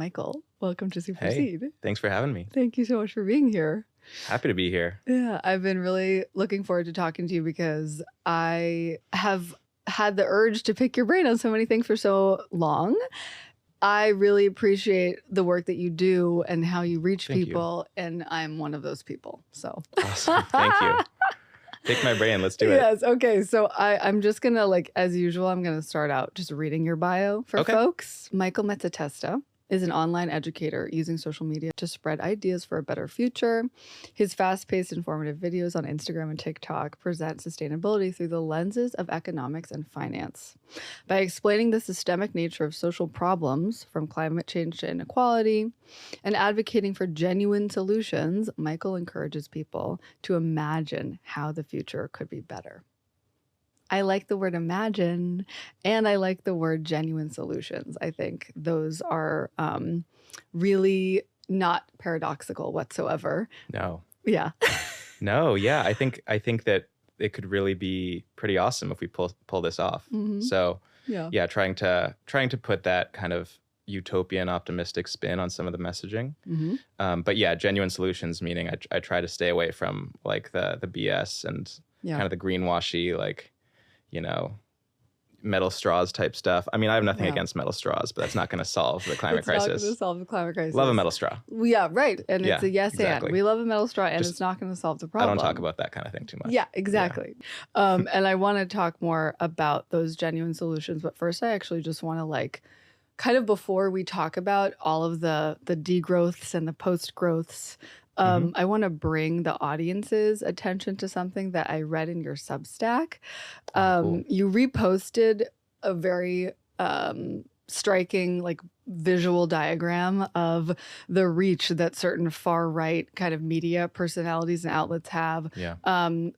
Michael, welcome to Hey, Superseed. thanks for having me. Thank you so much for being here. Happy to be here. Yeah, I've been really looking forward to talking to you because I have had the urge to pick your brain on so many things for so long. I really appreciate the work that you do and how you reach Thank you. people, and I'm one of those people. So Awesome. Thank you. Pick my brain. Let's do it. yes, okay. So I'm just gonna, like, as usual, I'm gonna start out just reading your bio for Okay. folks. Michael Mezzatesta is an online educator using social media to spread ideas for a better future. His fast-paced, informative videos on Instagram and TikTok present sustainability through the lenses of economics and finance. By explaining the systemic nature of social problems, from climate change to inequality, and advocating for genuine solutions, Michael encourages people to imagine how the future could be better. I like the word imagine, and I like the word genuine solutions. I think those are really not paradoxical whatsoever. No. Yeah. No. Yeah. I think that it could really be pretty awesome if we pull this off. Mhm. So Yeah. yeah, trying to put that kind of utopian, optimistic spin on some of the messaging. Mm-hmm. But yeah, genuine solutions, meaning I try to stay away from like the BS and Yeah. kind of the greenwashy, like, metal straws type stuff. I mean, I have nothing Yeah. against metal straws, but that's not going to solve the climate It's not going crisis. to solve the climate crisis. Love a metal straw. Yeah, right. And it's Yeah, a yes exactly. and. We love a metal straw, and Just- it's not going to solve the I problem. don't talk about that kind of thing too much. Yeah, exactly. And I want to talk more about those genuine solutions. But first, I actually just want to, like, kind of before we talk about all of the degrowths and the postgrowths, I want to bring the audience's attention to something that I read in your Substack. Cool. You reposted a very striking, like, visual diagram of the reach that certain far right kind of media personalities and outlets have. Yeah.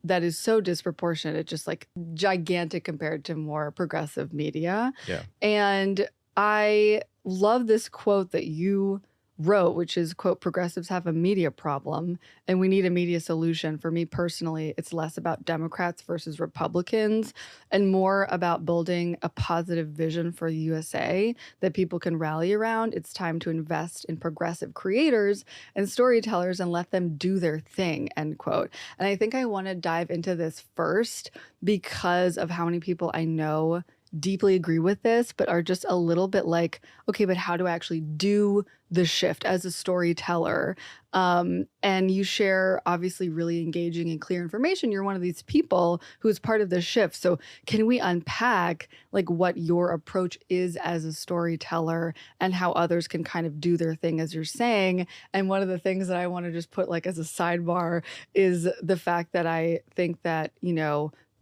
That is so disproportionate. It's just, like, gigantic compared to more progressive media. Yeah. And I love this quote that you wrote, which is, quote, "Progressives have a media problem and we need a media solution." For me personally, it's less about Democrats versus Republicans and more about building a positive vision for the USA that people can rally around. It's time to invest in progressive creators and storytellers and let them do their thing, end quote. And I think I want to dive into this first because of how many people I know deeply agree with this, but are just a little bit like, okay, but how do I actually do the shift as a storyteller? And you share obviously really engaging and clear information. You're one of these people who is part of the shift. So can we unpack, like, what your approach is as a storyteller and how others can kind of do their thing, as you're saying? And one of the things that I want to just put, like, as a sidebar is the fact that I think that,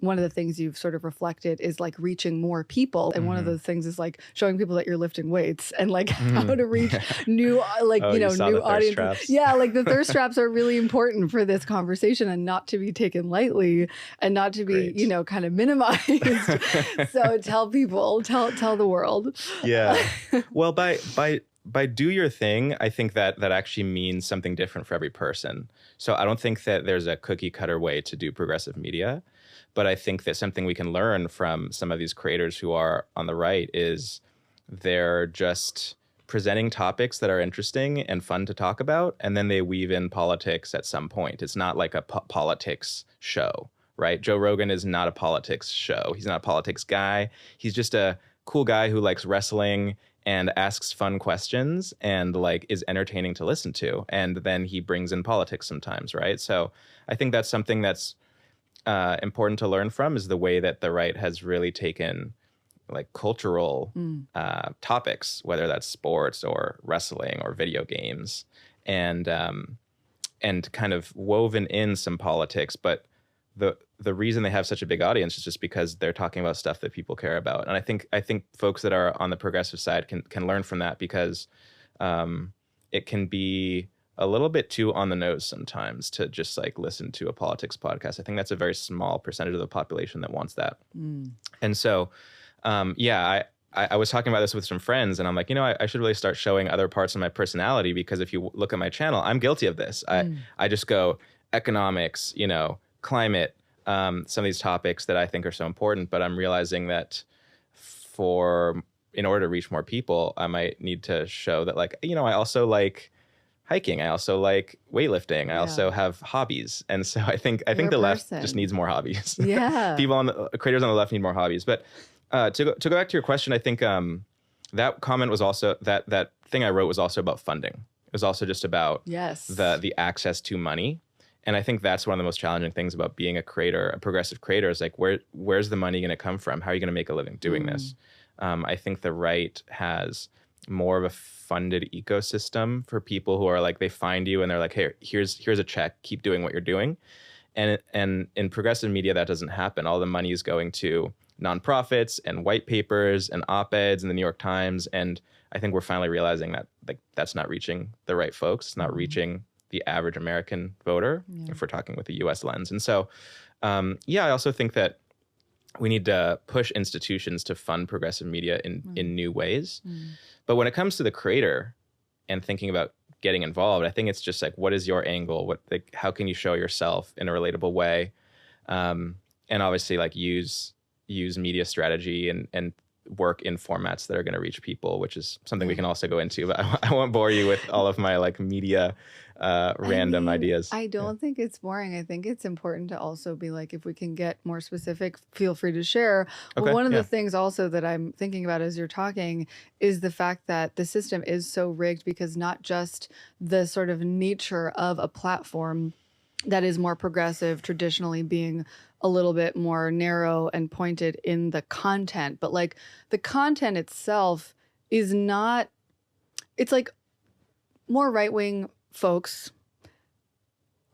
one of the things you've sort of reflected is, like, reaching more people. And one of those things is, like, showing people that you're lifting weights and, like, how to reach new, like, Oh, you saw new the thirst audiences. traps. Yeah, like, the thirst traps are really important for this conversation and not to be taken lightly and not to be, Great. kind of minimized. So tell people, tell the world. Yeah. Well, by do your thing, I think that actually means something different for every person. So I don't think that there's a cookie cutter way to do progressive media. But I think that something we can learn from some of these creators who are on the right is they're just presenting topics that are interesting and fun to talk about, and then they weave in politics at some point. It's not like a politics show, right? Joe Rogan is not a politics show. He's not a politics guy. He's just a cool guy who likes wrestling and asks fun questions and, like, is entertaining to listen to. And then he brings in politics sometimes, right? So I think that's something that's important to learn from, is the way that the right has really taken, like, cultural topics, whether that's sports or wrestling or video games, and kind of woven in some politics. But the reason they have such a big audience is just because they're talking about stuff that people care about. And I think folks that are on the progressive side can learn from that, because it can be a little bit too on the nose sometimes to just, like, listen to a politics podcast. I think that's a very small percentage of the population that wants that. And so, I was talking about this with some friends, and I'm like, I should really start showing other parts of my personality, because if you look at my channel, I'm guilty of this. I just go economics, climate, some of these topics that I think are so important, but I'm realizing that for in order to reach more people, I might need to show that, like, you know, I also like hiking. I also like weightlifting. I also have hobbies. And so I think You're the a left person. just needs more hobbies. Yeah. People on the creators on the left need more hobbies. But to go back to your question, I think that comment was also that thing I wrote was also about funding. It was also just about the access to money. And I think that's one of the most challenging things about being a creator, a progressive creator, is like, where's the money going to come from? How are you going to make a living doing this? I think the right has more of a funded ecosystem for people who are like, they find you and they're like, hey, here's a check, keep doing what you're doing. And in progressive media, that doesn't happen. All the money is going to nonprofits and white papers and op-eds in the New York Times. And I think we're finally realizing that, like, that's not reaching the right folks. It's not reaching the average American voter, if we're talking with the US lens. And so, I also think that we need to push institutions to fund progressive media in new ways. But when it comes to the creator and thinking about getting involved, I think it's just like, what is your angle? How can you show yourself in a relatable way? And obviously, like, use media strategy and work in formats that are going to reach people, which is something we can also go into. But I won't bore you with all of my like media random ideas. I don't think it's boring. I think it's important to also be like, if we can get more specific, feel free to share. Okay, Well, one of the things also that I'm thinking about as you're talking is the fact that the system is so rigged, because not just the sort of nature of a platform that is more progressive, traditionally being a little bit more narrow and pointed in the content, but like the content itself is not, it's like more right-wing folks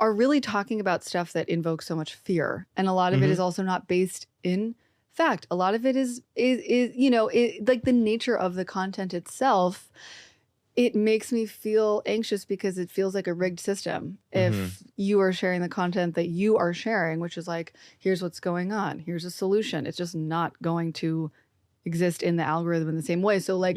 are really talking about stuff that invokes so much fear. And a lot of it is also not based in fact. A lot of it is you know, like the nature of the content itself, it makes me feel anxious because it feels like a rigged system. If you are sharing the content that you are sharing, which is like, here's what's going on, here's a solution, it's just not going to exist in the algorithm in the same way. So like,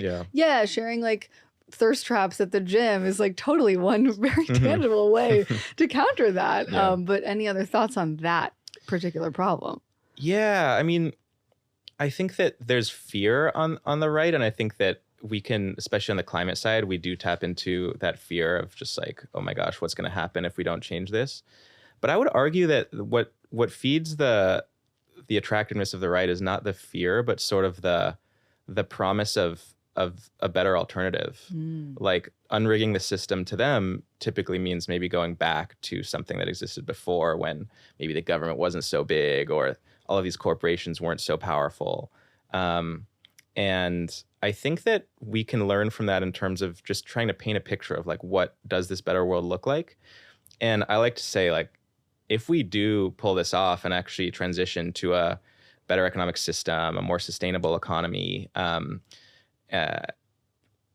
sharing like thirst traps at the gym is like totally one very tangible way to counter that. But any other thoughts on that particular problem? Yeah, I mean, I think that there's fear on the right, and I think that we can, especially on the climate side, we do tap into that fear of just like, oh my gosh, what's going to happen if we don't change this? But I would argue that what feeds the attractiveness of the right is not the fear, but sort of the promise of a better alternative. Like, unrigging the system to them typically means maybe going back to something that existed before, when maybe the government wasn't so big or all of these corporations weren't so powerful. And I think that we can learn from that in terms of just trying to paint a picture of like, what does this better world look like? And I like to say, like, if we do pull this off and actually transition to a better economic system, a more sustainable economy,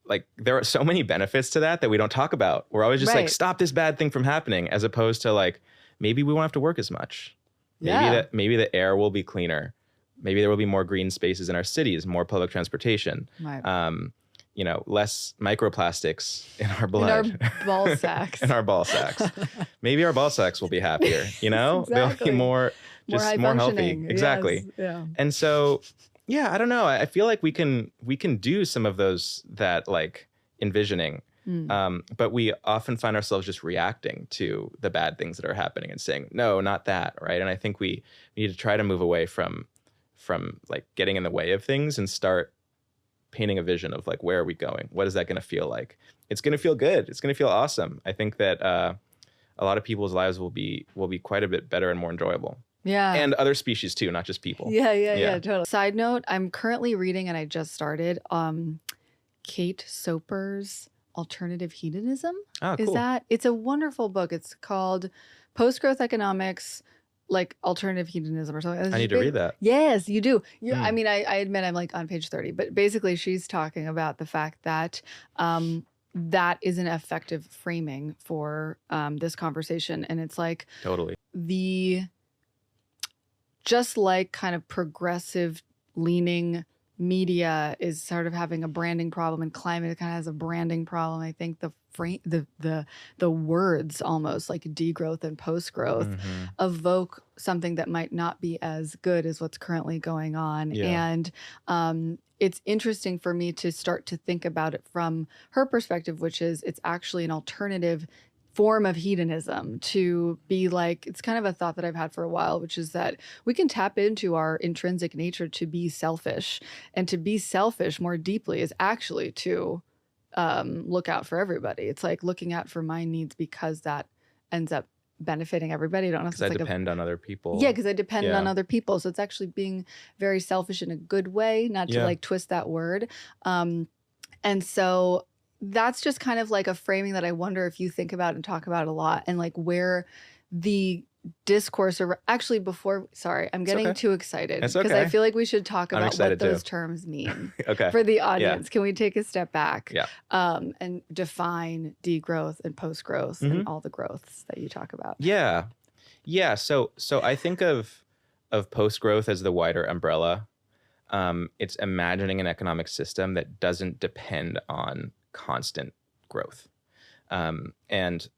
like, there are so many benefits to that we don't talk about. We're always just like, stop this bad thing from happening, as opposed to like, maybe we won't have to work as much. Maybe the air will be cleaner. Maybe there will be more green spaces in our cities, more public transportation, you know, less microplastics in our blood. In our ball sacks. In our ball sacks. Maybe our ball sacks will be happier, you know? They'll be more healthy. Exactly. Yes. Yeah. And so, yeah, I don't know. I feel like we can do some of those, that like envisioning. But we often find ourselves just reacting to the bad things that are happening and saying, no, not that, right? And I think we need to try to move away from like getting in the way of things and start painting a vision of like, where are we going? What is that going to feel like? It's going to feel good. It's going to feel awesome. I think that a lot of people's lives will be quite a bit better and more enjoyable. Yeah. And other species too, not just people. Yeah, totally. Side note, I'm currently reading, and I just started, Kate Soper's Alternative Hedonism. Oh, cool. It's a wonderful book. It's called Postgrowth Economics, like Alternative Hedonism or something. I need to read that. Yes, you do. I mean, I admit I'm like on page 30, but basically she's talking about the fact that that is an effective framing for this conversation. And it's like, totally, just like kind of progressive leaning media is sort of having a branding problem, and climate kind of has a branding problem. I think the frame, the words almost like degrowth and postgrowth Mm-hmm. evoke something that might not be as good as what's currently going on. Yeah. And it's interesting for me to start to think about it from her perspective, which is it's actually an alternative form of hedonism to be like, it's kind of a thought that I've had for a while, which is that we can tap into our intrinsic nature to be selfish, and to be selfish more deeply is actually to look out for everybody. It's like looking out for my needs because that ends up benefiting everybody. I don't know if it's Because I like depend on other people. yeah, because I depend Yeah. on other people. So it's actually being very selfish in a good way, not to Yeah. like twist that word. And so that's just kind of like a framing that I wonder if you think about and talk about a lot, and like where the discourse or actually before, sorry, I'm getting okay. too excited It's because okay. I feel like we should talk I'm about what excited those too. terms mean Okay. for the audience. Can we take a step back Yeah. and define degrowth and postgrowth Mhm. and all the growths that you talk about? Yeah. Yeah. So I think of post-growth as the wider umbrella. It's imagining an economic system that doesn't depend on constant growth. And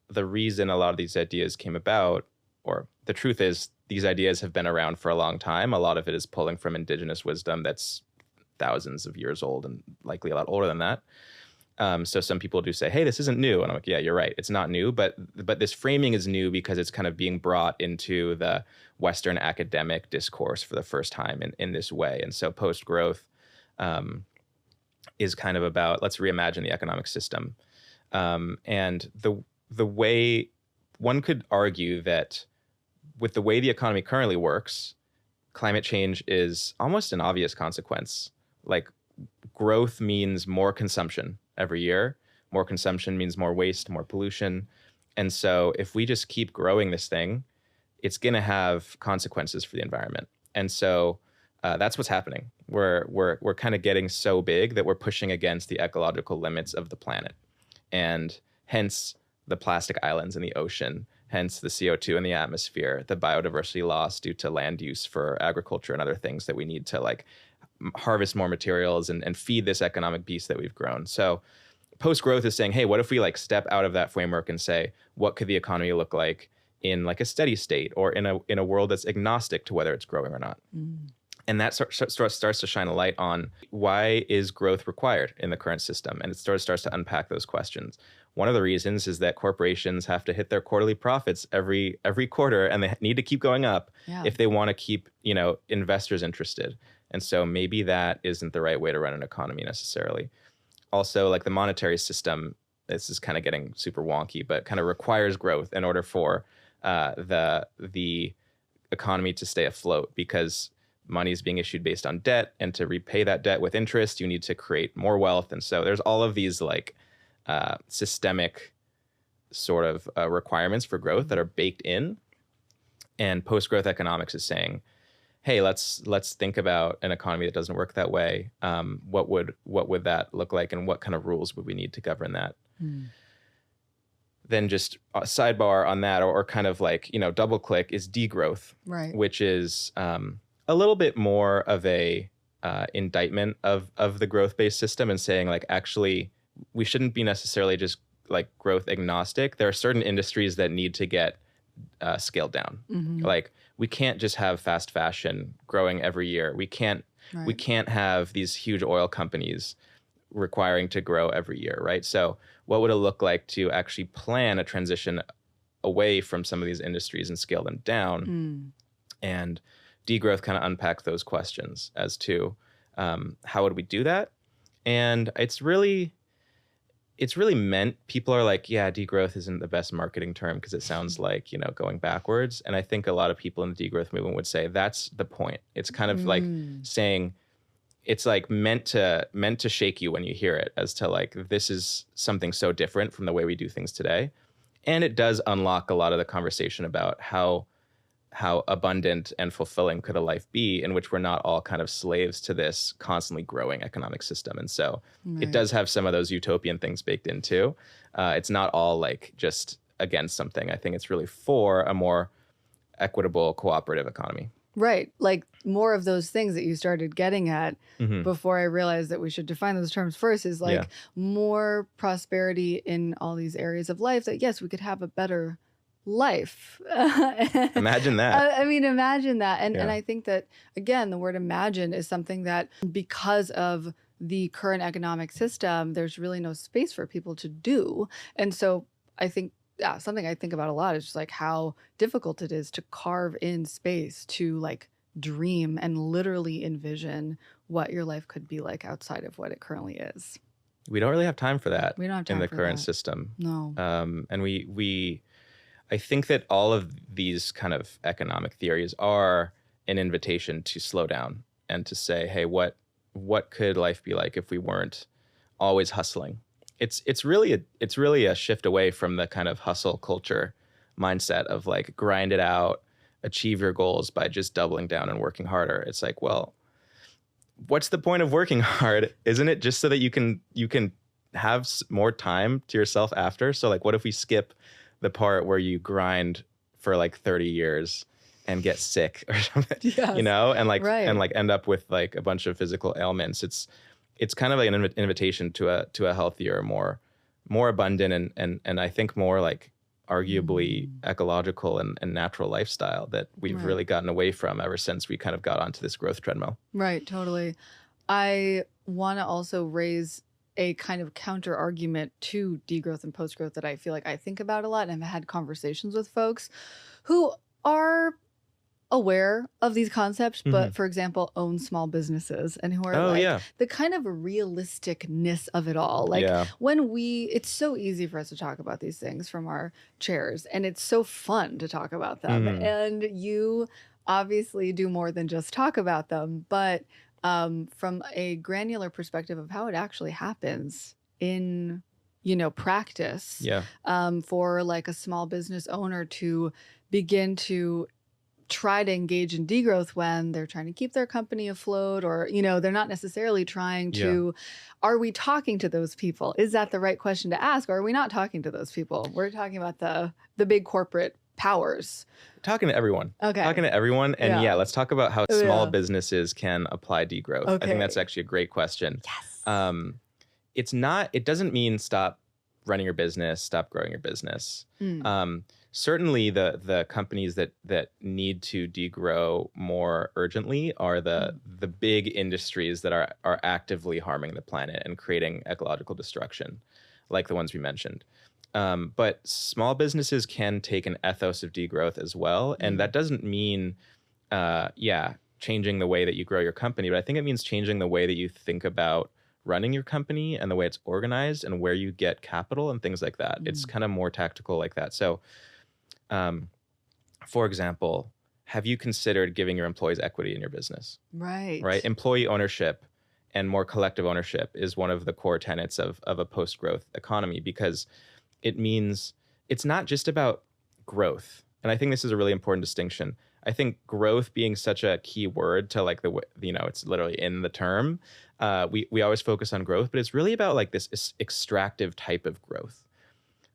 the reason a lot of these ideas came about, or the truth is, these ideas have been around for a long time. A lot of it is pulling from indigenous wisdom that's thousands of years old and likely a lot older than that. So some people do say, hey, this isn't new. And I'm like, yeah, you're right. It's not new, but this framing is new because it's kind of being brought into the Western academic discourse for the first time in this way. And so post-growth is kind of about, let's reimagine the economic system. And the way one could argue that with the way the economy currently works, climate change is almost an obvious consequence. Like, growth means more consumption every year. More consumption means more waste, more pollution. And so if we just keep growing this thing, it's going to have consequences for the environment. And so that's what's happening. We're kind of getting so big that we're pushing against the ecological limits of the planet. And hence the plastic islands in the ocean, hence the CO2 in the atmosphere, the biodiversity loss due to land use for agriculture and other things that we need to like harvest more materials and feed this economic beast that we've grown. So post-growth is saying, hey, what if we like step out of that framework and say, what could the economy look like in like a steady state, or in a world that's agnostic to whether it's growing or not? And that starts to shine a light on why is growth required in the current system. And it starts to unpack those questions. One of the reasons is that corporations have to hit their quarterly profits every quarter, and they need to keep going up if they want to keep, investors interested. And so maybe that isn't the right way to run an economy necessarily. Also, like the monetary system, this is kind of getting super wonky, but kind of requires growth in order for the economy to stay afloat, because money is being issued based on debt, and to repay that debt with interest, you need to create more wealth. And so there's all of these like systemic sort of requirements for growth that are baked in. And post-growth economics is saying, hey, let's think about an economy that doesn't work that way. What would that look like, and what kind of rules would we need to govern that? Then just a sidebar on that, or kind of like, double click, is degrowth, Right. which is a little bit more of a indictment of the growth-based system, and saying like, actually, we shouldn't be necessarily just like growth agnostic. There are certain industries that need to get scaled down. Like, we can't just have fast fashion growing every year. We can't have these huge oil companies requiring to grow every year, right? So what would it look like to actually plan a transition away from some of these industries and scale them down? And degrowth kind of unpack those questions as to how would we do that? And it's really meant, people are like, yeah, degrowth isn't the best marketing term because it sounds like, going backwards. And I think a lot of people in the degrowth movement would say that's the point. It's kind of like saying, it's like meant to shake you when you hear it, as to like, this is something so different from the way we do things today. And it does unlock a lot of the conversation about how abundant and fulfilling could a life be in which we're not all kind of slaves to this constantly growing economic system. And so it does have some of those utopian things baked in too. It's not all like just against something. I think it's really for a more equitable, cooperative economy. Right. Like more of those things that you started getting at before I realized that we should define those terms first is like more prosperity in all these areas of life that, yes, we could have a better life. Imagine that. I mean, imagine that. And I think that, again, the word imagine is something that because of the current economic system, there's really no space for people to do. And so I think something I think about a lot is just like how difficult it is to carve in space to like dream and literally envision what your life could be like outside of what it currently is. We don't really have time for that We don't have time in the for current that. system. No. And I think that all of these kind of economic theories are an invitation to slow down and to say, hey, what could life be like if we weren't always hustling? It's really a shift away from the kind of hustle culture mindset of like grind it out, achieve your goals by just doubling down and working harder. It's like, well, what's the point of working hard? Isn't it just so that you can have more time to yourself after? So like, what if we skip the part where you grind for like 30 years and get sick or something, you know, and like and like end up with like a bunch of physical ailments? It's kind of like an invitation to a healthier, more abundant and I think more like arguably ecological and natural lifestyle that we've really gotten away from ever since we kind of got onto this growth treadmill. Right, totally. I want to also raise a kind of counter argument to degrowth and postgrowth that I feel like I think about a lot, and I've had conversations with folks who are aware of these concepts, but for example, own small businesses and who are the kind of realisticness of it all. Like when it's so easy for us to talk about these things from our chairs and it's so fun to talk about them. And you obviously do more than just talk about them, but from a granular perspective of how it actually happens in, practice, for like a small business owner to begin to try to engage in degrowth when they're trying to keep their company afloat, or they're not necessarily trying to are we talking to those people? Is that the right question to ask, or are we not talking to those people? We're talking about the big corporate powers. Talking to everyone. Okay. Talking to everyone. And let's talk about how small businesses can apply degrowth. I think that's actually a great question. Yes. It doesn't mean stop running your business, stop growing your business. Certainly the companies that need to degrow more urgently are the big industries that are actively harming the planet and creating ecological destruction, like the ones we mentioned. But small businesses can take an ethos of degrowth as well. And that doesn't mean, changing the way that you grow your company, but I think it means changing the way that you think about running your company and the way it's organized and where you get capital and things like that. It's kind of more tactical like that. So, for example, have you considered giving your employees equity in your business? Right. Employee ownership and more collective ownership is one of the core tenets of a post-growth economy, because it means it's not just about growth. And I think this is a really important distinction. I think growth being such a key word to like it's literally in the term. We always focus on growth, but it's really about like this extractive type of growth.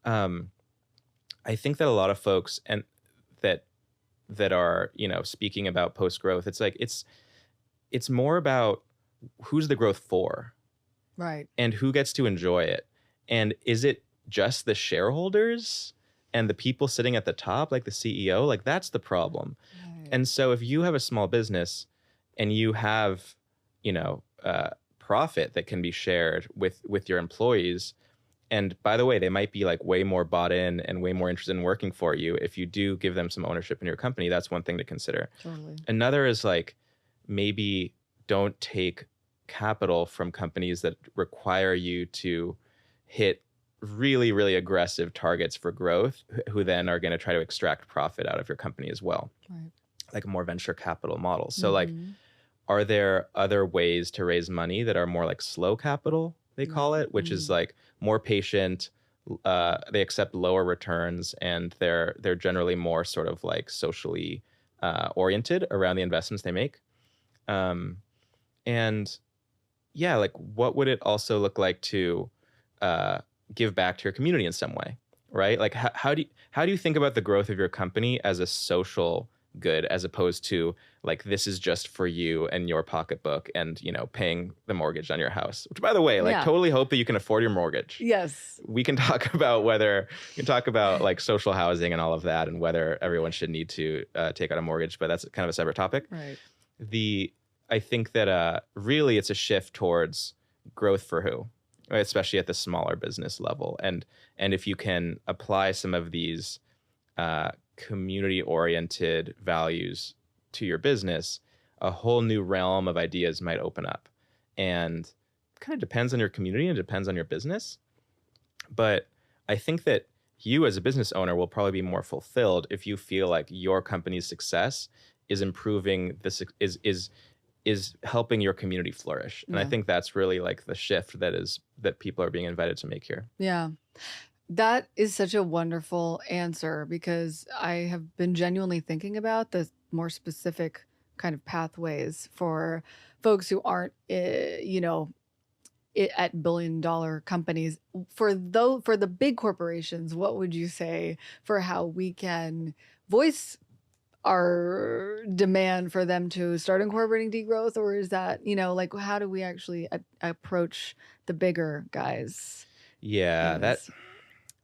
I think that a lot of folks and that are, speaking about post-growth, it's like it's more about who's the growth for. Right. And who gets to enjoy it. And is it just the shareholders and the people sitting at the top, like the CEO? Like that's the problem. Right. And so if you have a small business and you have, profit that can be shared with your employees, and by the way, they might be like way more bought in and way more interested in working for you if you do give them some ownership in your company. That's one thing to consider. Totally. Another is like maybe don't take capital from companies that require you to hit really, really aggressive targets for growth, who then are going to try to extract profit out of your company as well. Right. Like a more venture capital model. So like, are there other ways to raise money that are more like slow capital, they call it, which is like more patient, they accept lower returns, and they're generally more sort of like socially oriented around the investments they make. And yeah, like what would it also look like to give back to your community in some way, right? Like how do you think about the growth of your company as a social good, as opposed to like, this is just for you and your pocketbook and, you know, paying the mortgage on your house, which, by the way, like, Yeah. totally hope that you can afford your mortgage. Yes. We can talk about like social housing and all of that, and whether everyone should need to take out a mortgage, but that's kind of a separate topic. Right. I think that really it's a shift towards growth for who, right? Especially at the smaller business level. And if you can apply some of these community-oriented values to your business, a whole new realm of ideas might open up. And kind of depends on your community and depends on your business. But I think that you as a business owner will probably be more fulfilled if you feel like your company's success is improving this, is helping your community flourish. And I think that's really like the shift that people are being invited to make here. Yeah. That is such a wonderful answer, because I have been genuinely thinking about the more specific kind of pathways for folks who aren't, at billion-dollar companies. For the big corporations, what would you say for how we can voice our demand for them to start incorporating degrowth? Or is that, like, how do we actually approach the bigger guys? Yeah,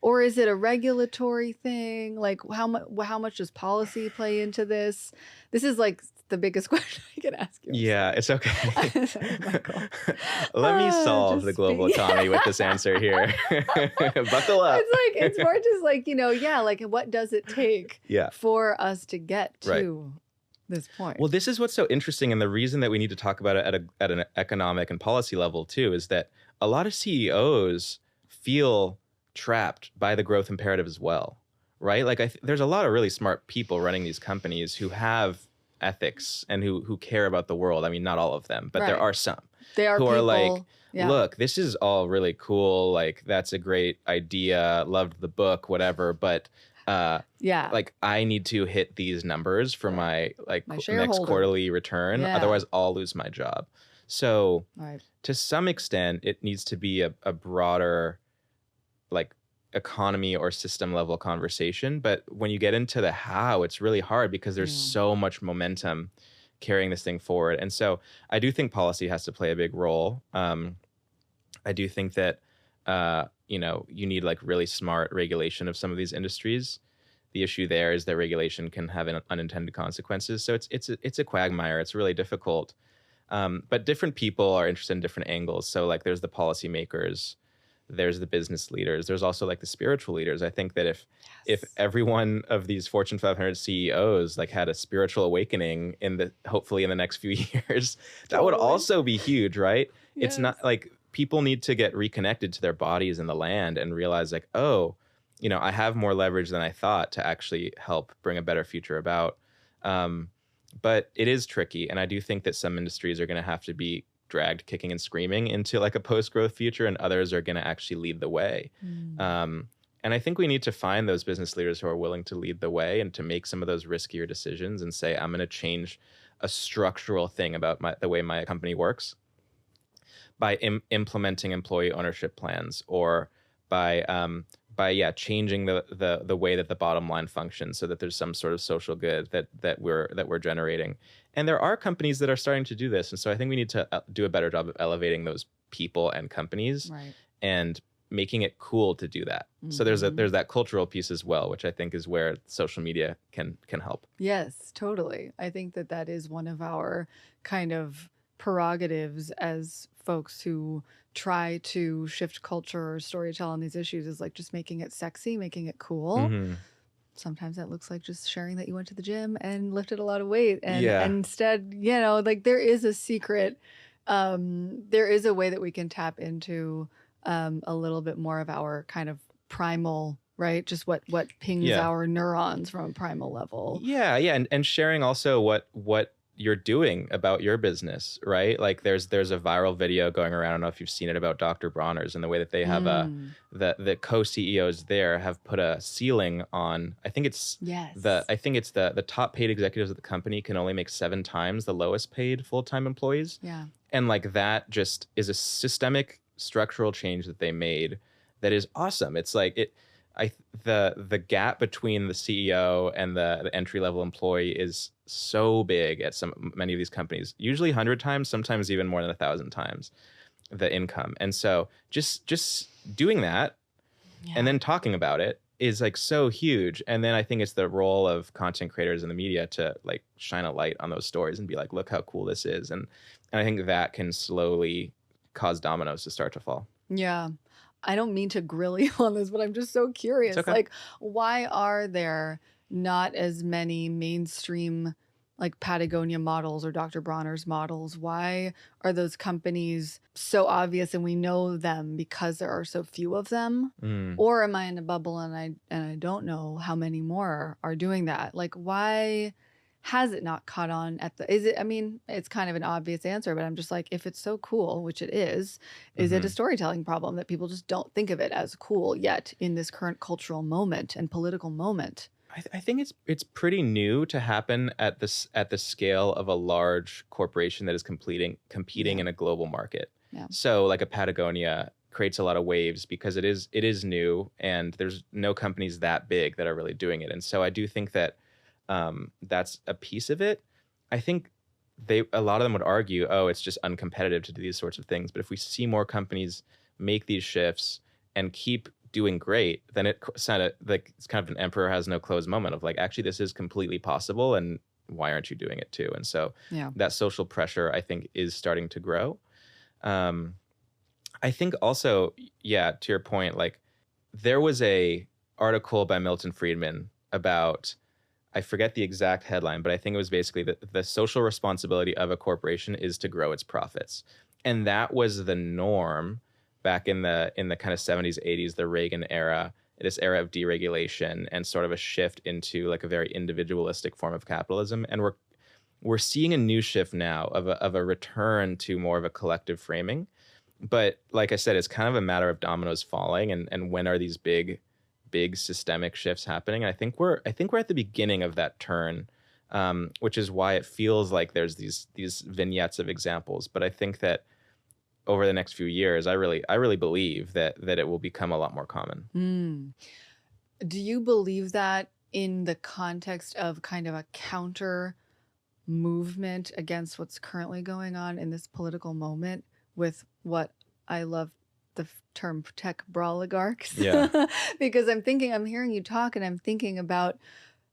or is it a regulatory thing? Like, how much does policy play into this? This is like the biggest question I can ask you. Yeah, it's okay. Sorry, Michael. Let me solve the global economy with this answer here. Buckle up. It's more just like, like, what does it take for us to get to this point? Well, this is what's so interesting, and the reason that we need to talk about it at an economic and policy level too is that a lot of CEOs feel trapped by the growth imperative as well, right? Like, there's a lot of really smart people running these companies who have ethics and who care about the world. I mean, not all of them, but there are some who are like, look, this is all really cool. Like, that's a great idea. Loved the book, whatever. But like, I need to hit these numbers for my next quarterly return. Otherwise, I'll lose my job. So to some extent, it needs to be a broader, like, economy or system level conversation. But when you get into the how, it's really hard because there's so much momentum carrying this thing forward. And so I do think policy has to play a big role. I do think that you need like really smart regulation of some of these industries. The issue there is that regulation can have unintended consequences. So it's a quagmire. It's really difficult. But different people are interested in different angles. So like, there's the policymakers, there's the business leaders, there's also like the spiritual leaders. I think that if every one of these Fortune 500 CEOs like had a spiritual awakening hopefully in the next few years, that would also be huge, right? Yes. It's not like, people need to get reconnected to their bodies and the land and realize like, oh, I have more leverage than I thought to actually help bring a better future about. But it is tricky. And I do think that some industries are going to have to be dragged kicking and screaming into like a post-growth future, and others are going to actually lead the way. And I think we need to find those business leaders who are willing to lead the way and to make some of those riskier decisions and say, I'm going to change a structural thing about the way my company works by implementing employee ownership plans, or by changing the way that the bottom line functions so that there's some sort of social good that we're generating. And there are companies that are starting to do this. And so I think we need to do a better job of elevating those people and companies and making it cool to do that. So there's that cultural piece as well, which I think is where social media can help. Yes, totally. I think that is one of our kind of prerogatives as folks who try to shift culture or storytell on these issues, is like just making it sexy, making it cool. Sometimes that looks like just sharing that you went to the gym and lifted a lot of weight. And instead, like, there is a secret, there is a way that we can tap into a little bit more of our kind of primal, right? Just what pings our neurons from a primal level. And sharing also what you're doing about your business, right? Like there's a viral video going around. I don't know if you've seen it, about Dr. Bronner's, and the way that they have the co-CEOs there have put a ceiling on, I think it's the top paid executives of the company can only make 7 times the lowest paid full-time employees. And like, that just is a systemic structural change that they made that is awesome. It's like the gap between the CEO and the entry level employee is so big at many of these companies, usually 100 times, sometimes even more than 1,000 times the income. And so just doing that and then talking about it is like so huge. And then I think it's the role of content creators in the media to like shine a light on those stories and be like, look how cool this is. And I think that can slowly cause dominoes to start to fall. Yeah. I don't mean to grill you on this, but I'm just so curious. It's okay. Like, why are there not as many mainstream like Patagonia models or Dr. Bronner's models? Why are those companies so obvious and we know them because there are so few of them? Or am I in a bubble and I don't know how many more are doing that? Like, why has it not caught on I mean, it's kind of an obvious answer, but I'm just like, if it's so cool, which it is it a storytelling problem that people just don't think of it as cool yet in this current cultural moment and political moment? I think it's pretty new to happen at the scale of a large corporation that is competing in a global market. Yeah. So like a Patagonia creates a lot of waves because it is new and there's no companies that big that are really doing it. And so I do think that that's a piece of it. I think a lot of them would argue, oh, it's just uncompetitive to do these sorts of things. But if we see more companies make these shifts and keep doing great, then it's kind of an emperor has no clothes moment of like, actually, this is completely possible. And why aren't you doing it too? And so that social pressure, I think, is starting to grow. I think also, to your point, like there was a article by Milton Friedman about, I forget the exact headline, but I think it was basically that the social responsibility of a corporation is to grow its profits. And that was the norm back in the kind of 70s, 80s, the Reagan era, this era of deregulation and sort of a shift into like a very individualistic form of capitalism. And we're seeing a new shift now of a return to more of a collective framing. But like I said, it's kind of a matter of dominoes falling and when are these big systemic shifts happening. And I think we're at the beginning of that turn, which is why it feels like there's these vignettes of examples. But I think that over the next few years, I really believe that it will become a lot more common. Do you believe that in the context of kind of a counter movement against what's currently going on in this political moment with what I love the term tech broligarchs? Yeah. Because I'm hearing you talk and I'm thinking about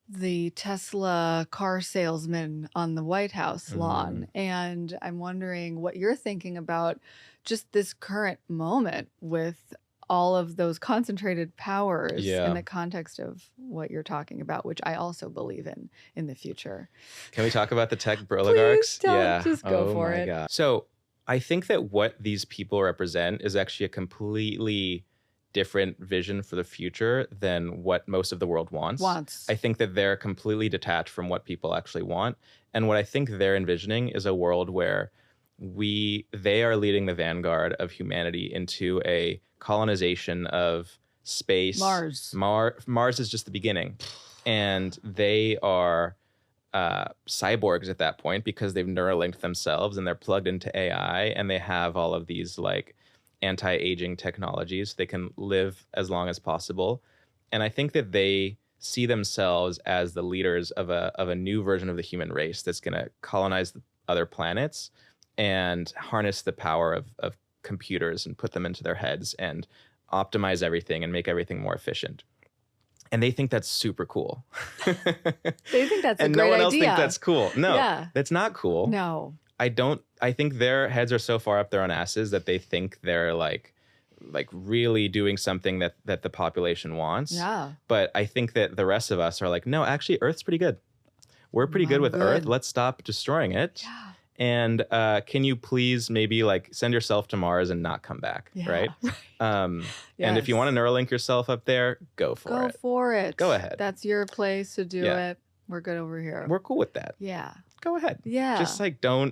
the Tesla car salesman on the White House lawn. And I'm wondering what you're thinking about just this current moment with all of those concentrated powers in the context of what you're talking about, which I also believe in the future. Can we talk about the tech broligarchs? Just go for it. God. So I think that what these people represent is actually a completely different vision for the future than what most of the world wants. I think that they're completely detached from what people actually want. And what I think they're envisioning is a world where they are leading the vanguard of humanity into a colonization of space. Mars is just the beginning. And they are cyborgs at that point because they've neuralinked themselves and they're plugged into AI and they have all of these like anti-aging technologies. They can live as long as possible. And I think that they see themselves as the leaders of a new version of the human race that's going to colonize other planets and harness the power of computers and put them into their heads and optimize everything and make everything more efficient. And they think that's super cool. They think that's a great idea. And no one else thinks that's cool. No, that's not cool. No. I think their heads are so far up their own asses that they think they're like really doing something that the population wants. Yeah. But I think that the rest of us are like, no, actually Earth's pretty good. We're pretty good with Earth. Let's stop destroying it. Yeah. And can you please maybe like send yourself to Mars and not come back, right? And if you want to Neuralink yourself up there, go for it. Go for it. Go ahead. That's your place to do it. We're good over here. We're cool with that. Yeah. Go ahead. Yeah. Just like You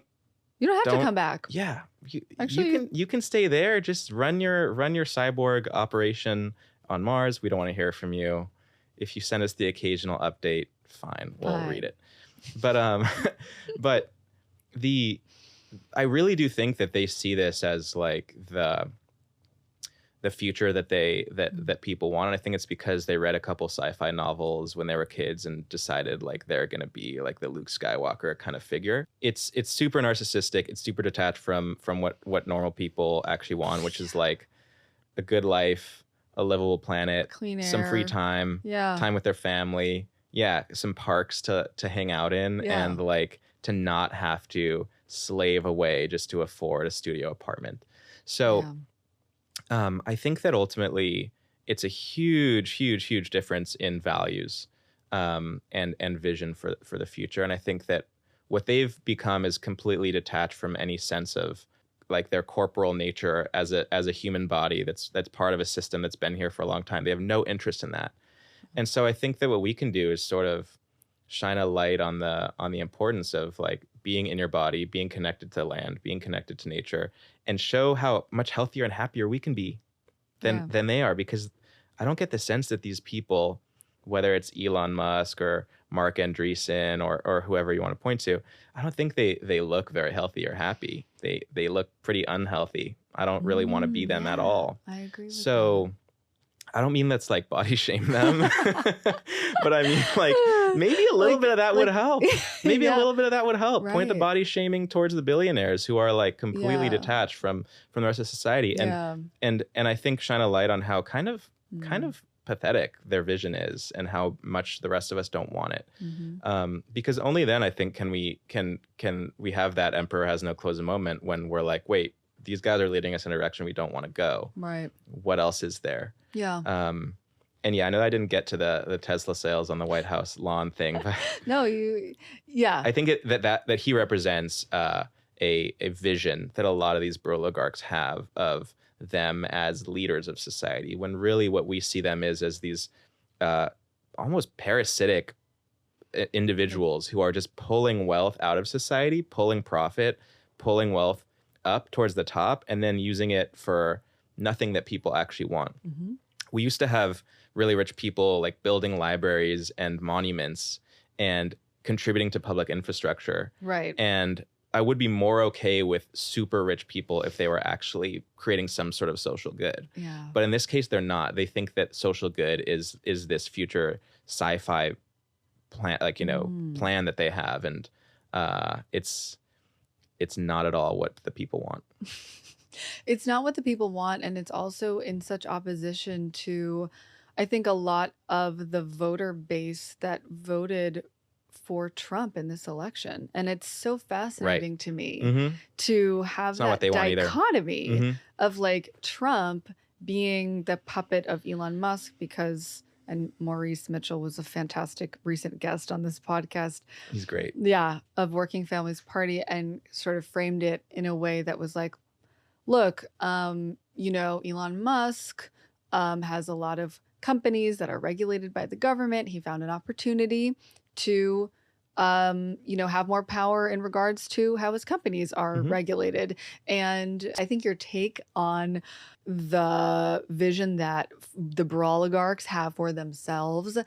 don't have to come back. Yeah. You can stay there. Just run your cyborg operation on Mars. We don't want to hear from you. If you send us the occasional update, fine. We'll read it. But but I really do think that they see this as like the future that people want. And I think it's because they read a couple sci-fi novels when they were kids and decided like they're going to be like the Luke Skywalker kind of figure. It's super narcissistic. It's super detached from what normal people actually want, which is like a good life, a livable planet, Clean air, some free time, time with their family, some parks to hang out in, and like to not have to slave away just to afford a studio apartment. So I think that ultimately it's a huge difference in values and vision for the future. And I think that what they've become is completely detached from any sense of like their corporal nature as a human body that's part of a system that's been here for a long time. They have no interest in that. And so I think that what we can do is sort of shine a light on the importance of like being in your body, being connected to land, being connected to nature, and show how much healthier and happier we can be than they are. Because I don't get the sense that these people, whether it's Elon Musk or Mark Andreessen or whoever you want to point to, I don't think they look very healthy or happy. They look pretty unhealthy. I don't really want to be them at all. I agree with so that. I don't mean that's like body shame them, but I mean like maybe a little bit of that would help. Maybe a little bit of that would help. Point the body shaming towards the billionaires who are like completely detached from the rest of society, and I think shine a light on how kind of pathetic their vision is and how much the rest of us don't want it. Because only then I think can we have that emperor has no clothes moment when we're like, wait, these guys are leading us in a direction we don't want to go. Right. What else is there? Yeah. And I know I didn't get to the Tesla sales on the White House lawn thing, but no, I think that he represents a vision that a lot of these broligarchs have of them as leaders of society, when really what we see them is as these almost parasitic individuals who are just pulling wealth out of society, pulling profit, pulling wealth up towards the top, and then using it for nothing that people actually want. We used to have really rich people like building libraries and monuments and contributing to public infrastructure. Right. And I would be more okay with super rich people if they were actually creating some sort of social good. Yeah. But in this case, they're not. They think that social good is this future sci-fi plan, like, plan that they have. And it's not at all what the people want. It's not what the people want, and it's also in such opposition to, I think, a lot of the voter base that voted for Trump in this election. And it's so fascinating to me to have that dichotomy of like Trump being the puppet of Elon Musk because, and Maurice Mitchell was a fantastic recent guest on this podcast. He's great. Yeah, of Working Families Party, and sort of framed it in a way that was like, look, Elon Musk has a lot of companies that are regulated by the government. He found an opportunity to, have more power in regards to how his companies are regulated. And I think your take on the vision that the broligarchs have for themselves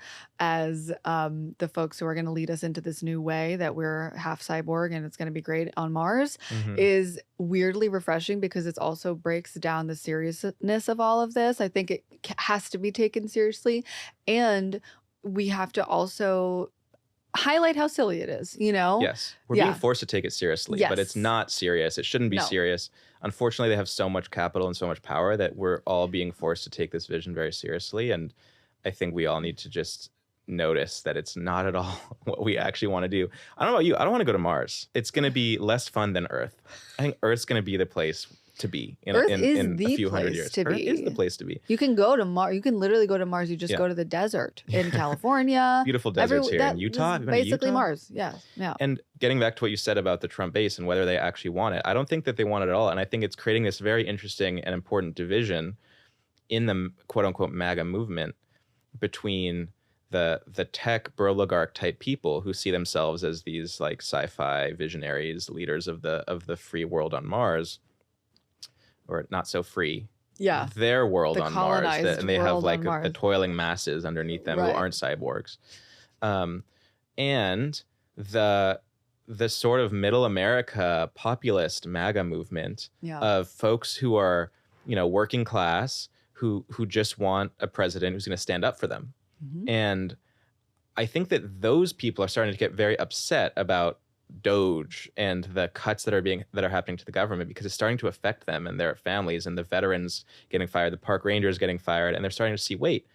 as the folks who are going to lead us into this new way that we're half cyborg and it's going to be great on Mars is weirdly refreshing, because it also breaks down the seriousness of all of this. I think it has to be taken seriously, and we have to also highlight how silly it is, Yes. We're being forced to take it seriously, but it's not serious. It shouldn't be serious. Unfortunately, they have so much capital and so much power that we're all being forced to take this vision very seriously. And I think we all need to just notice that it's not at all what we actually want to do. I don't know about you. I don't want to go to Mars. It's going to be less fun than Earth. I think Earth's going to be the place to be in a few hundred years. Earth is the place to be. You can go to Mars. You can literally go to Mars. You just go to the desert in California. Beautiful deserts here in Utah. Basically Mars. Yeah. And getting back to what you said about the Trump base and whether they actually want it, I don't think that they want it at all. And I think it's creating this very interesting and important division in the quote unquote MAGA movement between the tech broligarch type people who see themselves as these like sci-fi visionaries, leaders of the free world on Mars. Or not so free. Yeah. Their world on Mars. And they have like the toiling masses underneath them who aren't cyborgs. And the sort of middle America populist MAGA movement of folks who are, working class, who just want a president who's going to stand up for them. Mhm. And I think that those people are starting to get very upset about Doge and the cuts that are happening to the government, because it's starting to affect them and their families, and the veterans getting fired, the park rangers getting fired, and they're starting to see, wait,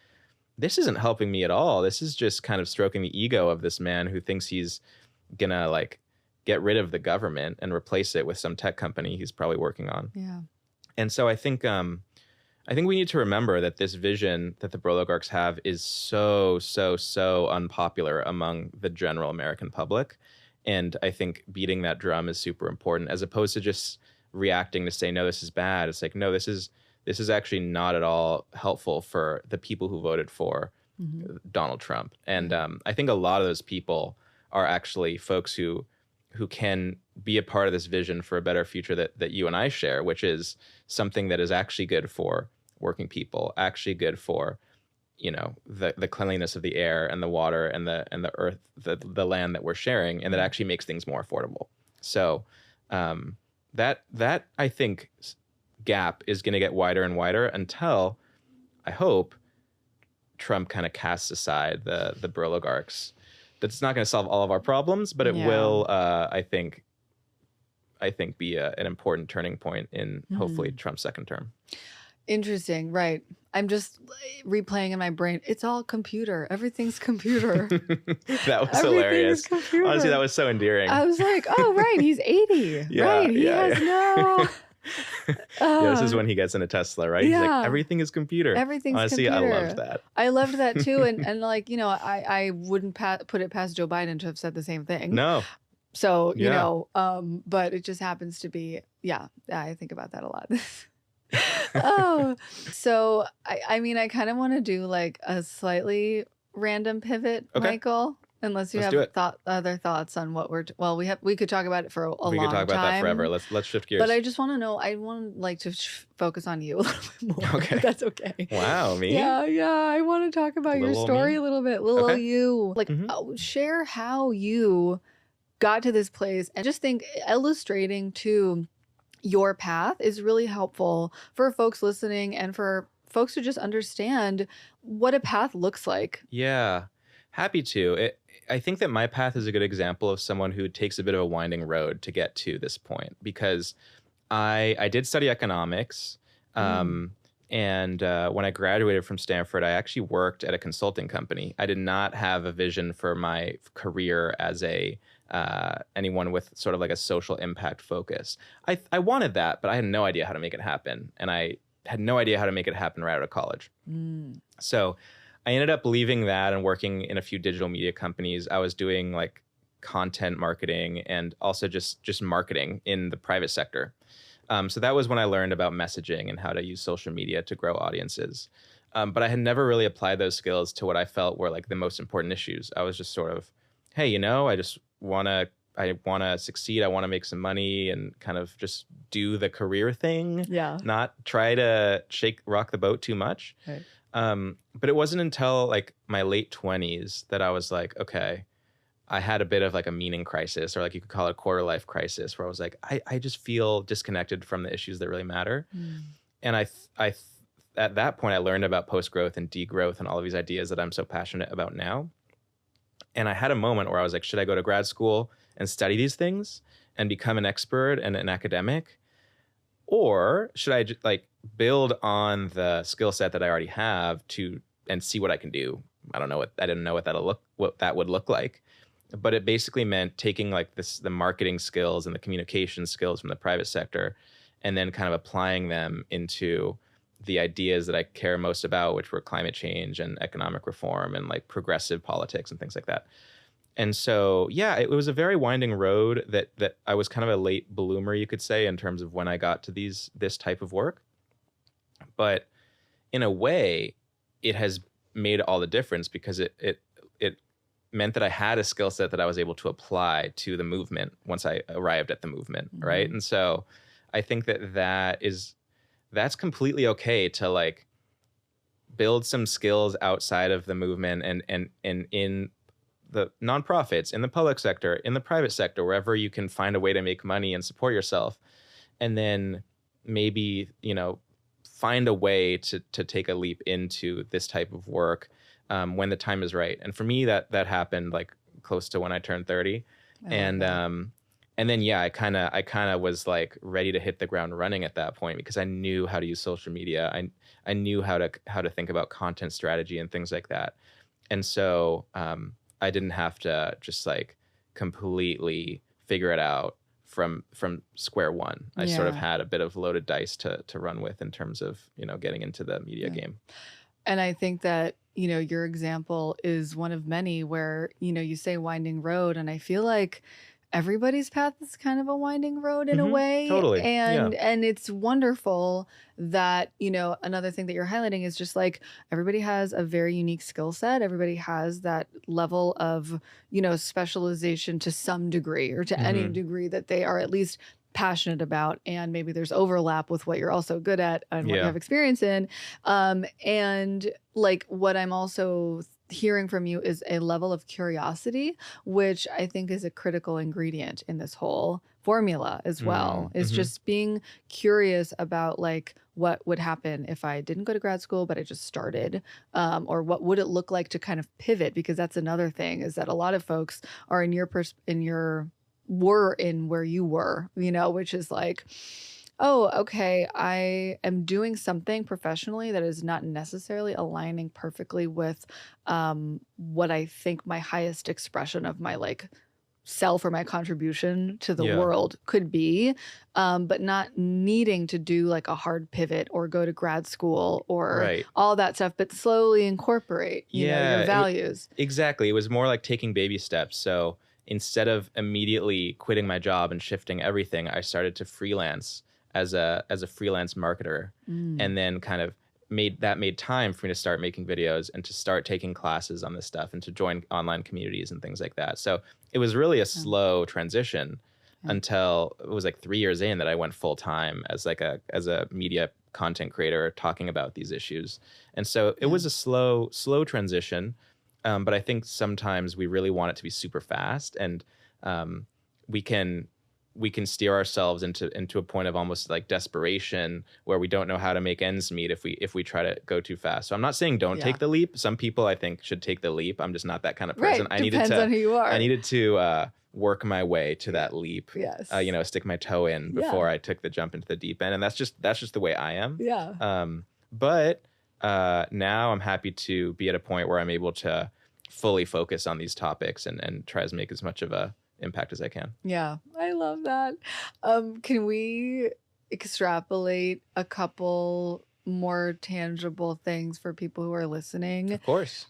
this isn't helping me at all. This is just kind of stroking the ego of this man who thinks he's gonna like get rid of the government and replace it with some tech company he's probably working on. Yeah. And so I think we need to remember that this vision that the broligarchs have is so unpopular among the general American public. And I think beating that drum is super important, as opposed to just reacting to say, no, this is bad. It's like, no, this is actually not at all helpful for the people who voted for Donald Trump. And I think a lot of those people are actually folks who can be a part of this vision for a better future that you and I share, which is something that is actually good for working people, actually good for, the cleanliness of the air and the water and the earth, the land that we're sharing, and that actually makes things more affordable. So that I think gap is going to get wider and wider until, I hope, Trump kind of casts aside the broligarchs. That's not going to solve all of our problems, but it will, I think, be an important turning point in hopefully Trump's second term. Interesting. Right. I'm just replaying in my brain. It's all computer. Everything's computer. That was hilarious. Computer. Honestly, that was so endearing. I was like, oh, right. He's 80. Right. He has no. This is when he gets in a Tesla, right? He's like, everything is computer. Everything's Honestly, computer. I loved that. I loved that too. And like, I wouldn't put it past Joe Biden to have said the same thing. No. So, but it just happens to be, I think about that a lot. So I kind of want to do like a slightly random pivot, Michael. Unless you have other thoughts on what we could talk about it for a long time. We could talk about that forever. Let's shift gears. But I just want to know. I want to focus on you a little bit more. Okay, that's okay. Wow, me? Yeah. I want to talk about your story a little bit. Little you, like share how you got to this place, and just think illustrating to your path is really helpful for folks listening and for folks to just understand what a path looks like. Yeah, happy to. I think that my path is a good example of someone who takes a bit of a winding road to get to this point, because I did study economics. And when I graduated from Stanford, I actually worked at a consulting company. I did not have a vision for my career as anyone with sort of like a social impact focus. I wanted that, but I had no idea how to make it happen. And I had no idea how to make it happen right out of college. So I ended up leaving that and working in a few digital media companies. I was doing like content marketing and also just marketing in the private sector. So that was when I learned about messaging and how to use social media to grow audiences. But I had never really applied those skills to what I felt were like the most important issues. I was just sort of, hey, I just want to succeed. I want to make some money and kind of just do the career thing. Yeah. Not try to rock the boat too much. Right. But it wasn't until like my late 20s that I was like, okay, I had a bit of like a meaning crisis, or like you could call it a quarter life crisis, where I was like, I just feel disconnected from the issues that really matter. And I at that point, I learned about postgrowth and degrowth and all of these ideas that I'm so passionate about now. And I had a moment where I was like, should I go to grad school and study these things and become an expert and an academic? Or should I just like build on the skill set that I already have and see what I can do? I didn't know what that would look like. But it basically meant taking like the marketing skills and the communication skills from the private sector and then kind of applying them into the ideas that I care most about, which were climate change and economic reform and like progressive politics and things like that. And so, yeah, it was a very winding road that I was kind of a late bloomer, you could say, in terms of when I got to this type of work. But in a way, it has made all the difference, because it meant that I had a skill set that I was able to apply to the movement once I arrived at the movement, right? And so I think that's completely okay to like build some skills outside of the movement and in the nonprofits, in the public sector, in the private sector, wherever you can find a way to make money and support yourself. And then maybe, find a way to take a leap into this type of work when the time is right. And for me, that happened like close to when I turned 30. And then I kind of was like ready to hit the ground running at that point, because I knew how to use social media. I knew how to think about content strategy and things like that. And so I didn't have to just like completely figure it out from square one. I sort of had a bit of loaded dice to run with in terms of, getting into the media game. And I think that, your example is one of many where, you say winding road, and I feel like everybody's path is kind of a winding road in a way. Totally. And it's wonderful that, another thing that you're highlighting is just like everybody has a very unique skill set. Everybody has that level of, specialization to some degree, or to any degree that they are at least passionate about, and maybe there's overlap with what you're also good at and what you have experience in. And like what I'm also hearing from you is a level of curiosity, which I think is a critical ingredient in this whole formula as well. Is just being curious about like what would happen if I didn't go to grad school, but I just started, or what would it look like to kind of pivot? Because that's another thing, is that a lot of folks are were in where you were, which is like, oh, okay, I am doing something professionally that is not necessarily aligning perfectly with what I think my highest expression of my like self or my contribution to the world could be, but not needing to do like a hard pivot or go to grad school or all that stuff, but slowly incorporate, your values. Exactly. It was more like taking baby steps. So instead of immediately quitting my job and shifting everything, I started to freelance as a freelance marketer, and then kind of made time for me to start making videos and to start taking classes on this stuff and to join online communities and things like that. So it was really a slow transition until it was like 3 years in that I went full time as a media content creator talking about these issues. And so it was a slow transition. But I think sometimes we really want it to be super fast, and we can steer ourselves into a point of almost like desperation where we don't know how to make ends meet if we try to go too fast. So I'm not saying don't take the leap. Some people I think should take the leap. I'm just not that kind of person. Right. Depends on who you are. I needed to work my way to that leap. Yes. Stick my toe in before I took the jump into the deep end, and that's just the way I am. Yeah. But now I'm happy to be at a point where I'm able to fully focus on these topics and try to make as much of a impact as I can. Yeah, I love that. Can we extrapolate a couple more tangible things for people who are listening? Of course.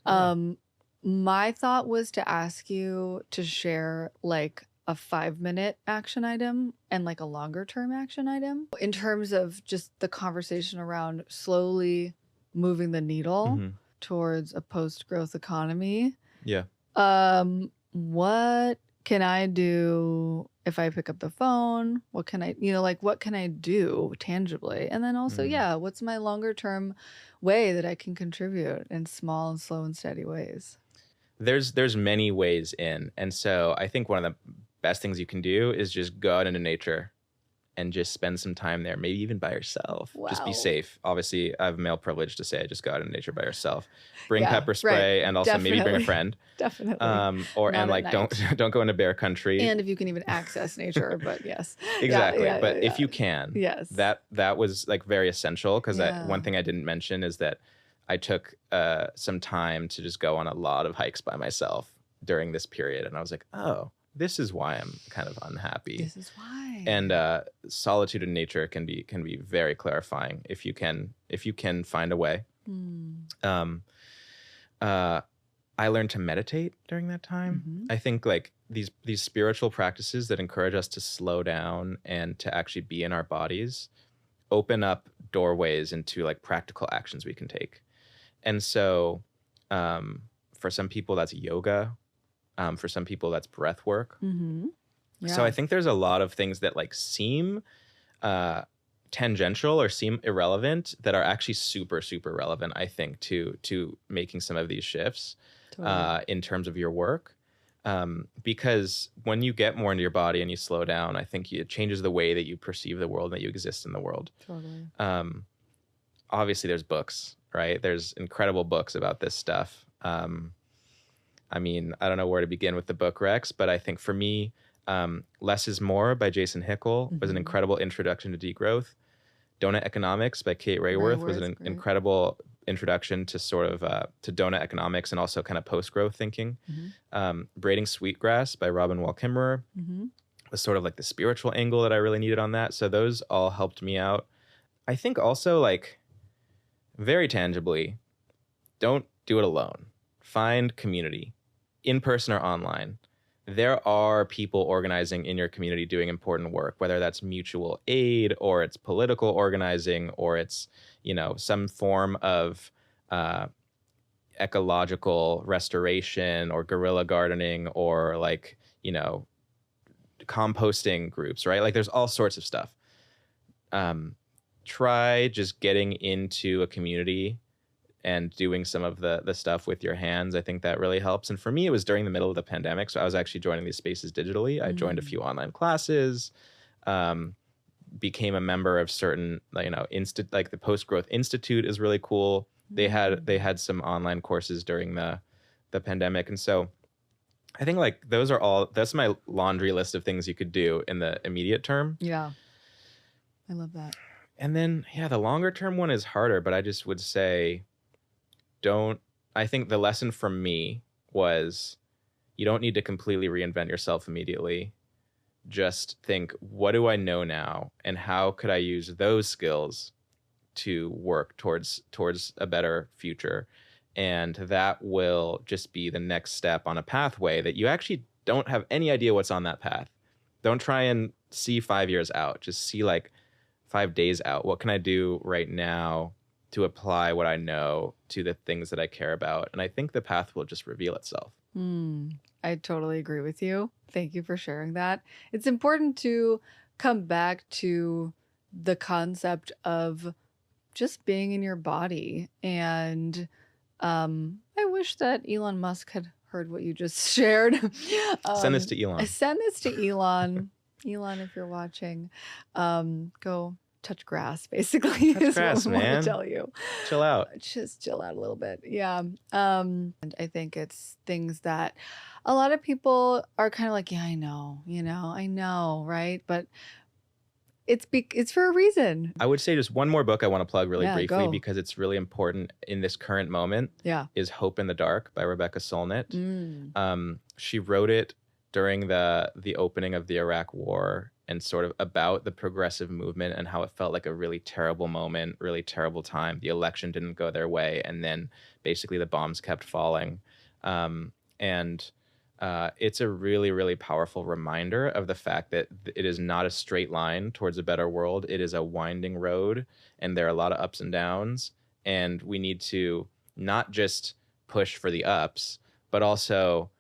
My thought was to ask you to share like a 5-minute action item and like a longer term action item in terms of just the conversation around slowly moving the needle towards a post-growth economy. Yeah. What can I do if I pick up the phone? What can I, what can I do tangibly? And then also, what's my longer term way that I can contribute in small and slow and steady ways? There's many ways in. And so I think one of the best things you can do is just go out into nature and just spend some time there, maybe even by yourself. Wow. Just be safe. Obviously, I have male privilege to say I just go out in nature by yourself. Bring pepper spray and also maybe bring a friend. Definitely. Don't go into bear country. And if you can even access nature, but yes. Exactly. But if you can, yes. That was like very essential, because one thing I didn't mention is that I took some time to just go on a lot of hikes by myself during this period. And I was like, oh, this is why I'm kind of unhappy. This is why. And solitude in nature can be very clarifying if you can find a way. I learned to meditate during that time. I think like these spiritual practices that encourage us to slow down and to actually be in our bodies open up doorways into like practical actions we can take. And so for some people that's yoga. For some people that's breath work. So I think there's a lot of things that like seem tangential or seem irrelevant that are actually super, super relevant, I think, to making some of these shifts in terms of your work. Because when you get more into your body and you slow down, I think it changes the way that you perceive the world and that you exist in the world. Totally. obviously there's books, right? There's incredible books about this stuff. I mean, I don't know where to begin with the book, Rex, but I think for me, Less is More by Jason Hickel was an incredible introduction to degrowth. Donut Economics by Kate Rayworth was an incredible introduction to sort of to donut economics and also kind of post-growth thinking. Braiding Sweetgrass by Robin Wall Kimmerer was sort of like the spiritual angle that I really needed on that. So those all helped me out. I think also, like, very tangibly, don't do it alone. Find community, in person or online. There are people organizing in your community doing important work, whether that's mutual aid or it's political organizing or it's, you know, some form of ecological restoration or guerrilla gardening or, like, you know, composting groups, right? Like, there's all sorts of stuff. Try just getting into a community and doing some of the stuff with your hands. I think that really helps. And for me, it was during the middle of the pandemic. So I was actually joining these spaces digitally. I joined a few online classes, became a member of certain, you know, like the Postgrowth Institute is really cool. They had some online courses during the pandemic. And so I think, like, that's my laundry list of things you could do in the immediate term. Yeah. I love that. And then, yeah, the longer term one is harder, but I just would say, I think the lesson from me was you don't need to completely reinvent yourself immediately. Just think, what do I know now? And how could I use those skills to work towards a better future? And that will just be the next step on a pathway that you actually don't have any idea what's on that path. Don't try and see 5 years out. Just see, like, 5 days out. What can I do right now to apply what I know to the things that I care about? And I think the path will just reveal itself. I totally agree with you. Thank you for sharing that. It's important to come back to the concept of just being in your body. And I wish that Elon Musk had heard what you just shared. Send this to Elon. Send this to Elon. Elon, if you're watching, go touch grass, basically. Touch grass, what I man. want to tell you. Chill out. Just chill out a little bit. Yeah. And I think it's things that a lot of people are kind of like, yeah, I know, right? But it's for a reason. I would say just one more book I want to plug really briefly go. because it's really important in this current moment. Yeah. Is Hope in the Dark by Rebecca Solnit. She wrote it during the opening of the Iraq War and sort of about the progressive movement and how it felt like a really terrible moment, really terrible time. The election didn't go their way, and then basically the bombs kept falling. It's a really, really powerful reminder of the fact that it is not a straight line towards a better world. It is a winding road, and there are a lot of ups and downs. And we need to not just push for the ups, but also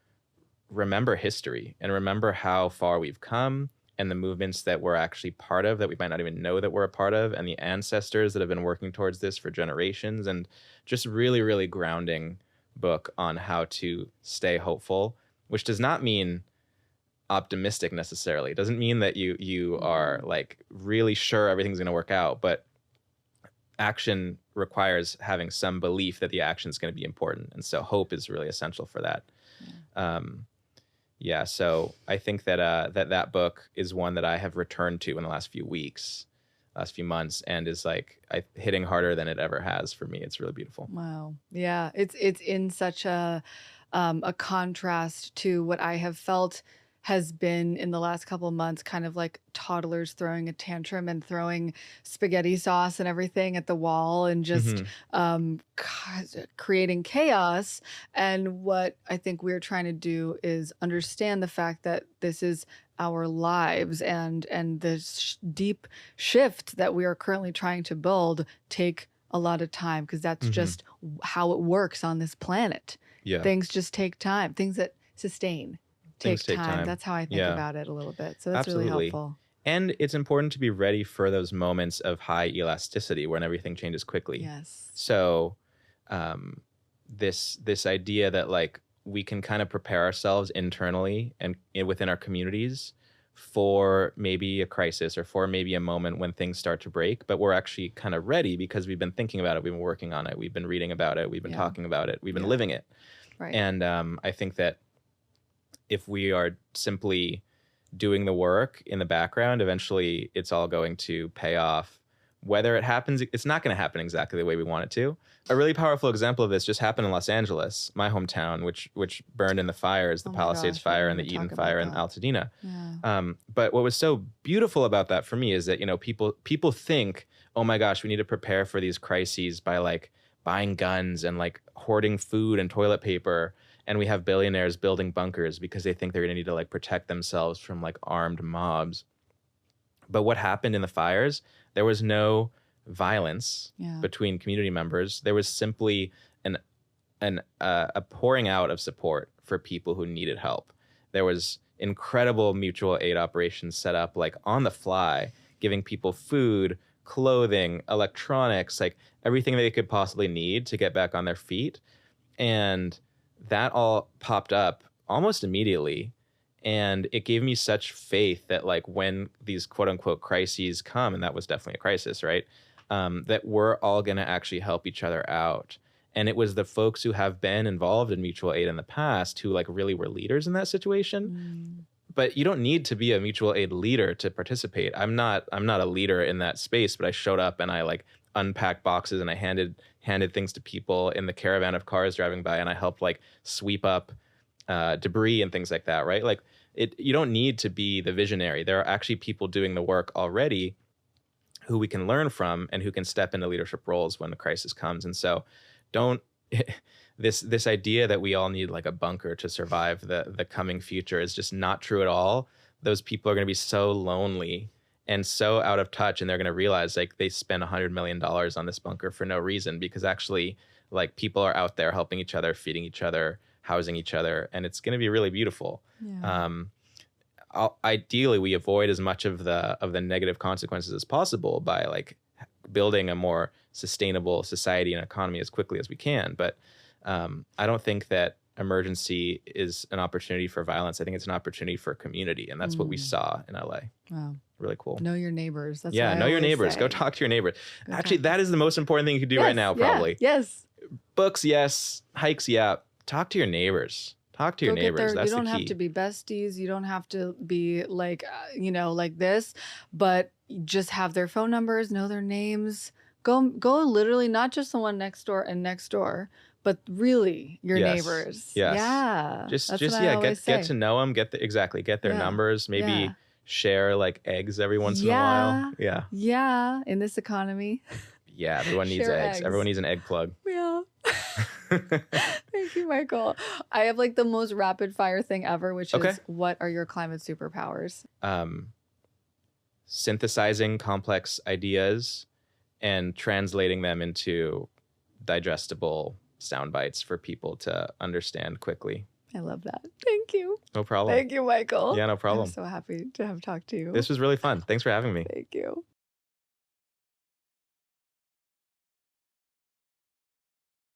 remember history and remember how far we've come and the movements that we're actually part of that we might not even know that we're a part of, and the ancestors that have been working towards this for generations. And just really, really grounding book on how to stay hopeful, which does not mean optimistic necessarily. It doesn't mean that you are, like, really sure everything's going to work out, but action requires having some belief that the action is going to be important. And so hope is really essential for that. So I think that that book is one that I have returned to in the last few weeks, last few months, and is, like, hitting harder than it ever has for me. It's really beautiful. Wow. Yeah. It's in such a contrast to what I have felt has been in the last couple of months, kind of like toddlers throwing a tantrum and throwing spaghetti sauce and everything at the wall and just creating chaos. And what I think we're trying to do is understand the fact that this is our lives, and this deep shift that we are currently trying to build take a lot of time, because that's just how it works on this planet. Yeah. Things just take time. Things that sustain take time. That's how I think about it a little bit. So that's Absolutely. really helpful. And it's important to be ready for those moments of high elasticity when everything changes quickly. Yes. So this idea that, like, we can kind of prepare ourselves internally and within our communities for maybe a crisis or for maybe a moment when things start to break, but we're actually kind of ready because we've been thinking about it, we've been working on it, we've been reading about it, we've been talking about it, we've been living it. Right. And I think that if we are simply doing the work in the background, eventually it's all going to pay off. Whether it happens, it's not going to happen exactly the way we want it to. A really powerful example of this just happened in Los Angeles, my hometown, which burned in the fires, the Palisades fire and the Eden fire in Altadena. But what was so beautiful about that for me is that, you know, people think, oh my gosh, we need to prepare for these crises by like buying guns and like hoarding food and toilet paper. And we have billionaires building bunkers because they think they're going to need to like protect themselves from like armed mobs. But what happened in the fires? There was no violence between community members. There was simply a pouring out of support for people who needed help. There was incredible mutual aid operations set up like on the fly, giving people food, clothing, electronics, like everything they could possibly need to get back on their feet. And that all popped up almost immediately. And it gave me such faith that like when these quote unquote crises come, and that was definitely a crisis, right? That we're all going to actually help each other out. And it was the folks who have been involved in mutual aid in the past who like really were leaders in that situation. But you don't need to be a mutual aid leader to participate. I'm not a leader in that space, but I showed up and I like unpacked boxes and I handed things to people in the caravan of cars driving by, and I helped like sweep up debris and things like that, right? Like you don't need to be the visionary. There are actually people doing the work already who we can learn from and who can step into leadership roles when the crisis comes. And so this idea that we all need like a bunker to survive the coming future is just not true at all. Those people are going to be so lonely and so out of touch, and they're going to realize like they spent $100 million on this bunker for no reason, because actually like people are out there helping each other, feeding each other, housing each other, and it's going to be really beautiful. Ideally, we avoid as much of the negative consequences as possible by like building a more sustainable society and economy as quickly as we can. But I don't think that emergency is an opportunity for violence. I think it's an opportunity for community, and that's what we saw in LA. Wow. Really cool. Know your neighbors. That's know your neighbors. Go talk to your neighbors. Actually, that is the most important thing you can do right now, probably. Yes. Books, yes. Hikes, yeah. Talk to your neighbors. Talk to your neighbors. That's the key. You don't have to be besties. You don't have to be like, like this, but just have their phone numbers, know their names. Go literally not just the one next door, but really your neighbors. Yes. Yeah. Just get to know them, get their numbers, maybe share like eggs every once in a while. Yeah. Yeah. In this economy. Yeah, everyone needs eggs. Everyone needs an egg plug. Yeah. Thank you, Michael. I have like the most rapid fire thing ever, which is what are your climate superpowers? Synthesizing complex ideas and translating them into digestible sound bites for people to understand quickly. I love that. Thank you. No problem. Thank you, Michael. Yeah, no problem. I'm so happy to have talked to you. This was really fun. Thanks for having me. Thank you.